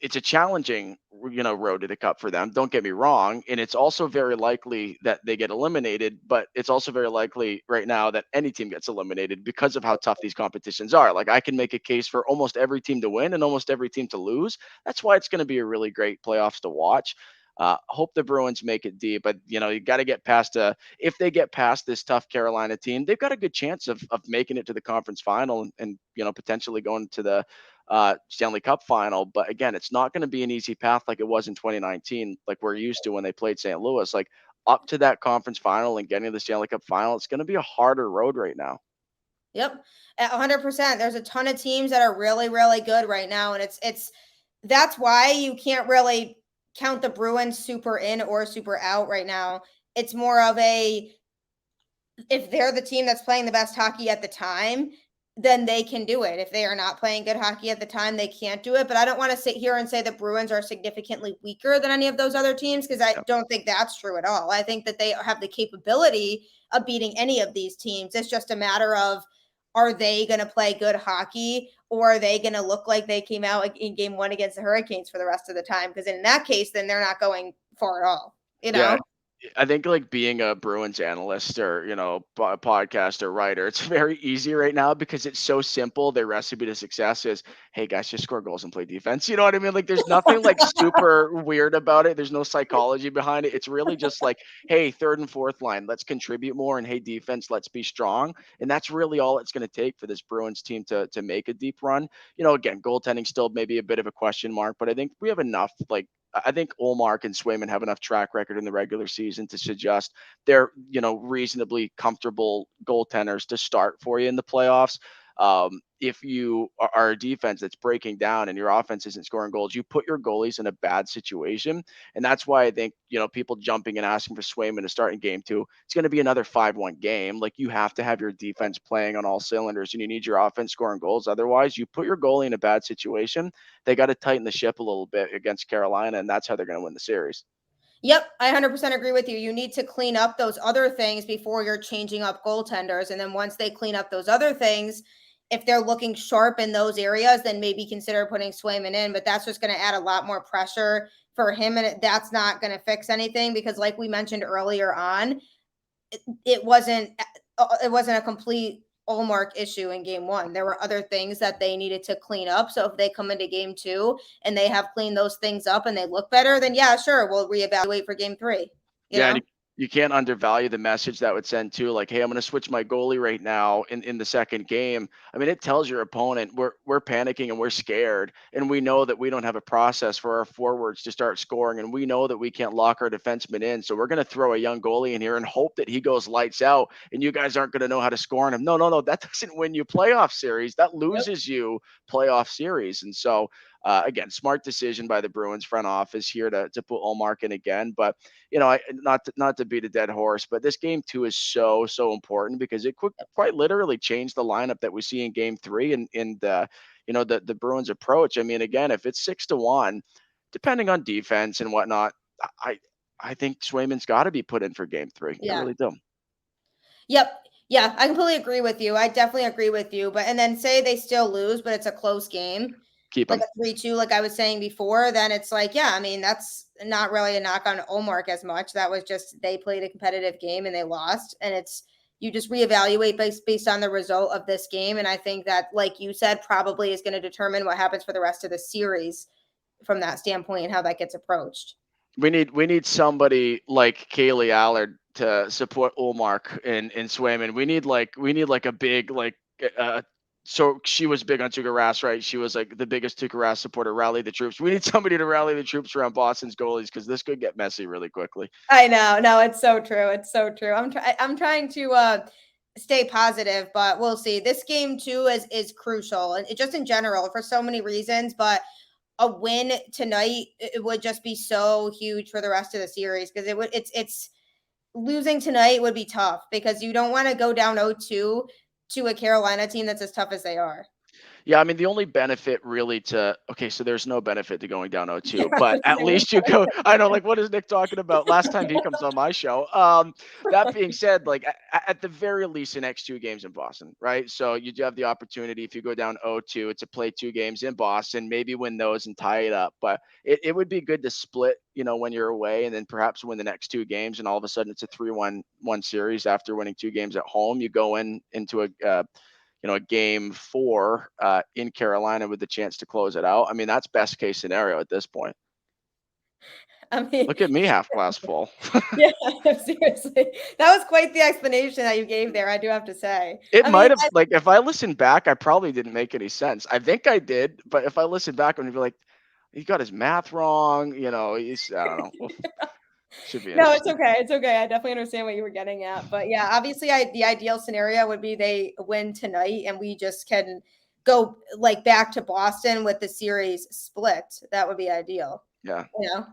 it's a challenging, road to the cup for them. Don't get me wrong, and it's also very likely that they get eliminated, but it's also very likely right now that any team gets eliminated because of how tough these competitions are. Like I can make a case for almost every team to win and almost every team to lose. That's why it's going to be a really great playoffs to watch. Hope the Bruins make it deep, but you got to get past if they get past this tough Carolina team, they've got a good chance of making it to the conference final and potentially going to the Stanley Cup final. But again, it's not going to be an easy path like it was in 2019, like we're used to when they played St. Louis. Like up to that conference final and getting to the Stanley Cup final, it's going to be a harder road right now. Yep, at 100%. There's a ton of teams that are really, really good right now, and that's why you can't really count the Bruins super in or super out right now. It's more of if they're the team that's playing the best hockey at the time, then they can do it. If they are not playing good hockey at the time, they can't do it. But I don't want to sit here and say the Bruins are significantly weaker than any of those other teams because I don't think that's true at all. I think that they have the capability of beating any of these teams. It's just a matter of, are they going to play good hockey, or are they going to look like they came out in game one against the Hurricanes for the rest of the time? Because in that case, then they're not going far at all, Yeah, I think like being a Bruins analyst or podcast or writer, it's very easy right now because it's so simple. Their recipe to success is, hey guys, just score goals and play defense. You know what I mean? Like there's nothing like super weird about it. There's no psychology behind it. It's really just like, hey, third and fourth line, let's contribute more, and hey, defense, let's be strong. And that's really all it's going to take for this Bruins team to make a deep run. Again, goaltending still maybe a bit of a question mark, but I think we have enough like I think Olmark and Swayman have enough track record in the regular season to suggest they're, reasonably comfortable goaltenders to start for you in the playoffs. If you are a defense that's breaking down and your offense isn't scoring goals, you put your goalies in a bad situation. And that's why I think, people jumping and asking for Swayman to start in game two, it's going to be another 5-1 game. Like you have to have your defense playing on all cylinders and you need your offense scoring goals. Otherwise, you put your goalie in a bad situation. They got to tighten the ship a little bit against Carolina, and that's how they're going to win the series. Yep, I 100% agree with you. You need to clean up those other things before you're changing up goaltenders. And then once they clean up those other things, if they're looking sharp in those areas, then maybe consider putting Swayman in. But that's just going to add a lot more pressure for him. And that's not going to fix anything because, like we mentioned earlier on, it wasn't a complete Olmark issue in game one. There were other things that they needed to clean up. So if they come into game two and they have cleaned those things up and they look better, then yeah, sure, we'll reevaluate for game three. And you can't undervalue the message that would send too. Like, hey, I'm going to switch my goalie right now in the second game. I mean, it tells your opponent we're panicking and we're scared, and we know that we don't have a process for our forwards to start scoring, and we know that we can't lock our defenseman in. So we're going to throw a young goalie in here and hope that he goes lights out, and you guys aren't going to know how to score on him. No, that doesn't win you playoff series. That loses you playoff series. And so again, smart decision by the Bruins front office here to put Olmark in again. But not to beat a dead horse, but this game two is so important because it could quite literally change the lineup that we see in game three and the Bruins approach. I mean, again, if it's 6-1, depending on defense and whatnot, I think Swayman's got to be put in for game three. Yeah. I really do. Yep. Yeah, I completely agree with you. I definitely agree with you. But and then say they still lose, but it's a close game. Keep like them. a 3-2, like I was saying before, then it's like, yeah, I mean, that's not really a knock on Olmark as much. That was just they played a competitive game and they lost. And it's you just reevaluate based on the result of this game. And I think that, like you said, probably is going to determine what happens for the rest of the series from that standpoint and how that gets approached. We need somebody like Kaylee Allard to support Olmark and Swayman. We need like a big so she was big on Tuukka Rask, right? She was like the biggest Tuukka Rask supporter. Rally the troops. We need somebody to rally the troops around Boston's goalies because this could get messy really quickly. I know. No, it's so true. It's so true. I'm trying to stay positive, but we'll see. This game too is crucial, and just in general for so many reasons. But a win tonight, it would just be so huge for the rest of the series because it's losing tonight would be tough because you don't want to go down 0-2 to a Carolina team that's as tough as they are. Yeah, I mean, the only benefit really so there's no benefit to going down 0-2, Yeah, but at there was least you go. I know, like, what is Nick talking about? Last time he comes on my show. That being said, like, at the very least, the next 2 games in Boston, right? So you do have the opportunity if you go down 0-2 to play 2 games in Boston, maybe win those and tie it up. But it would be good to split, when you're away, and then perhaps win the next 2 games, and all of a sudden it's a 3-1 series after winning 2 games at home. You go into a game 4 in Carolina with the chance to close it out. I mean, that's best case scenario at this point. I mean, Look at me, half glass full. yeah, seriously. That was quite the explanation that you gave there, I do have to say. It I mean, might have, like, if I listen back, I probably didn't make any sense. I think I did, but if I listen back, I'm gonna be like, he got his math wrong. I don't know. Well, should be no, it's interesting. okay. It's okay. I definitely understand what you were getting at. But yeah, obviously the ideal scenario would be they win tonight and we just can go like back to Boston with the series split. That would be ideal. Yeah.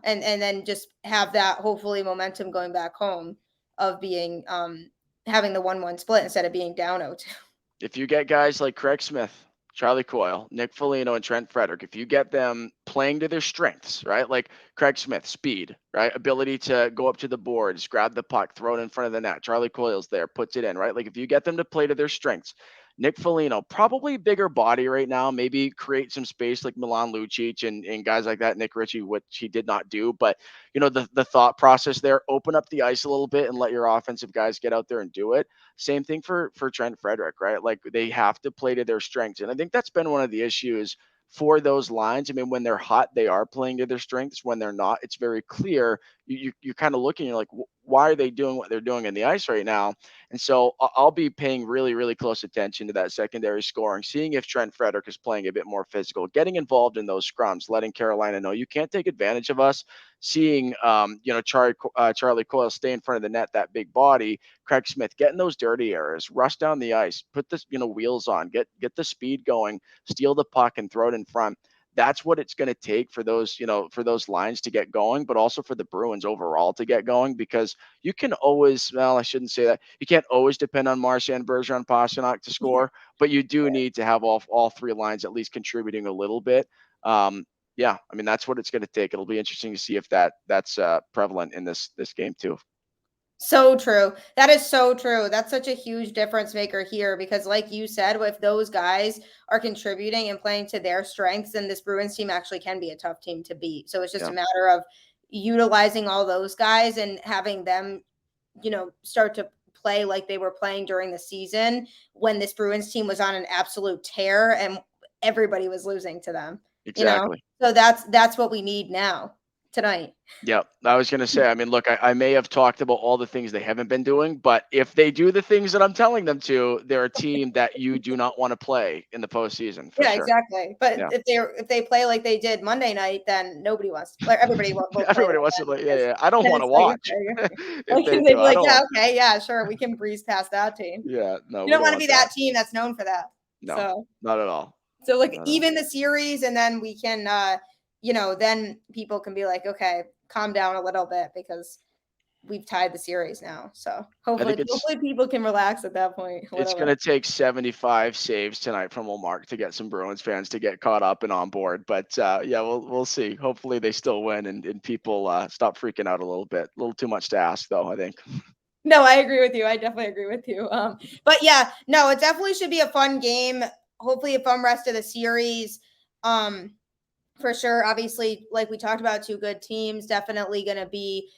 And then just have that hopefully momentum going back home of being having the 1-1 split instead of being down 0-2. If you get guys like Craig Smith, Charlie Coyle, Nick Foligno, and Trent Frederick, if you get them playing to their strengths, right? Like Craig Smith, speed, right? Ability to go up to the boards, grab the puck, throw it in front of the net. Charlie Coyle's there, puts it in, right? Like if you get them to play to their strengths, Nick Foligno, probably bigger body right now, maybe create some space like Milan Lucic and guys like that, Nick Ritchie, which he did not do. But, the thought process there, open up the ice a little bit and let your offensive guys get out there and do it. Same thing for Trent Frederick, right? Like they have to play to their strengths. And I think that's been one of the issues for those lines. I mean, when they're hot, they are playing to their strengths. When they're not, it's very clear. You're kind of looking, you're like, why are they doing what they're doing in the ice right now? And so I'll be paying really, really close attention to that secondary scoring, seeing if Trent Frederick is playing a bit more physical, getting involved in those scrums, letting Carolina know you can't take advantage of us. Seeing, Charlie Coyle stay in front of the net, that big body, Craig Smith getting those dirty areas, rush down the ice, put the wheels on, get the speed going, steal the puck and throw it in front. That's what it's going to take for those lines to get going, but also for the Bruins overall to get going, because you can always, well, I shouldn't say that. You can't always depend on Marchand, Bergeron, Pastrnak to score, but you do need to have all 3 lines at least contributing a little bit. Yeah, I mean, that's what it's going to take. It'll be interesting to see if that's prevalent in this game too. So true. That is so true. That's such a huge difference maker here because, like you said, if those guys are contributing and playing to their strengths, then this Bruins team actually can be a tough team to beat. So it's just a matter of utilizing all those guys and having them, start to play like they were playing during the season when this Bruins team was on an absolute tear and everybody was losing to them. Exactly. So that's what we need now tonight. Yeah, I was going to say, I mean, look, I may have talked about all the things they haven't been doing, but if they do the things that I'm telling them to, they're a team that you do not want to play in the postseason. For Yeah, sure. exactly. But Yeah. if they play like they did Monday night, then nobody wants to play. Everybody will play. Everybody wants to play. Yeah. I don't want to watch. If they they'd do, be like, yeah, okay, yeah, sure, we can breeze past that team. Yeah, no, You don't want to be that team that's known for that. No, so, not at all. So like even the series, and then we can, then people can be like, okay, calm down a little bit because we've tied the series now. So hopefully people can relax at that point. It's going to take 75 saves tonight from Mark to get some Bruins fans to get caught up and on board. But yeah, we'll see. Hopefully they still win and people stop freaking out a little bit. A little too much to ask, though, I think. No, I agree with you. I definitely agree with you. But yeah, no, it definitely should be a fun game. Hopefully a fun rest of the series. For sure. Obviously, like we talked about, 2 good teams. Definitely going to be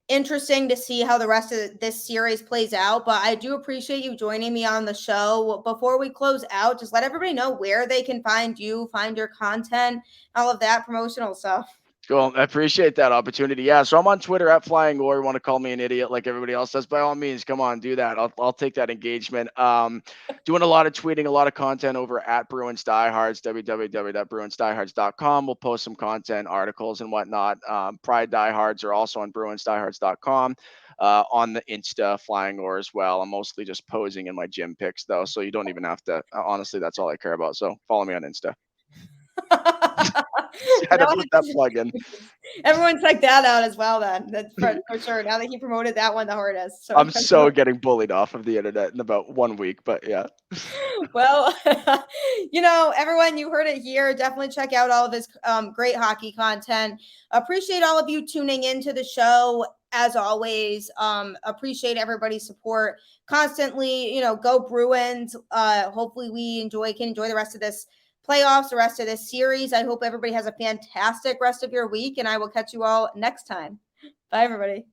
interesting to see how the rest of this series plays out. But I do appreciate you joining me on the show. Before we close out, just let everybody know where they can find you, find your content, all of that promotional stuff. Cool. I appreciate that opportunity. Yeah. So I'm on Twitter at Flying Or. You want to call me an idiot like everybody else does? By all means, come on, do that. I'll take that engagement. Doing a lot of tweeting, a lot of content over at Bruins Diehards, www.bruinsdiehards.com. We'll post some content, articles, and whatnot. Pride Diehards are also on bruinsdiehards.com. On the Insta, Flying Or as well. I'm mostly just posing in my gym pics, though, so you don't even have to. Honestly, that's all I care about. So follow me on Insta. Had to put that plug in. Everyone check that out as well then. That's for sure. Now that he promoted that one the hardest. I'm so getting bullied off of the internet in about 1 week, but yeah. Well, everyone, you heard it here. Definitely check out all of his great hockey content. Appreciate all of you tuning into the show. As always, appreciate everybody's support constantly. Go Bruins. Hopefully we can enjoy the rest of this playoffs, the rest of this series. I hope everybody has a fantastic rest of your week, and I will catch you all next time. Bye, everybody.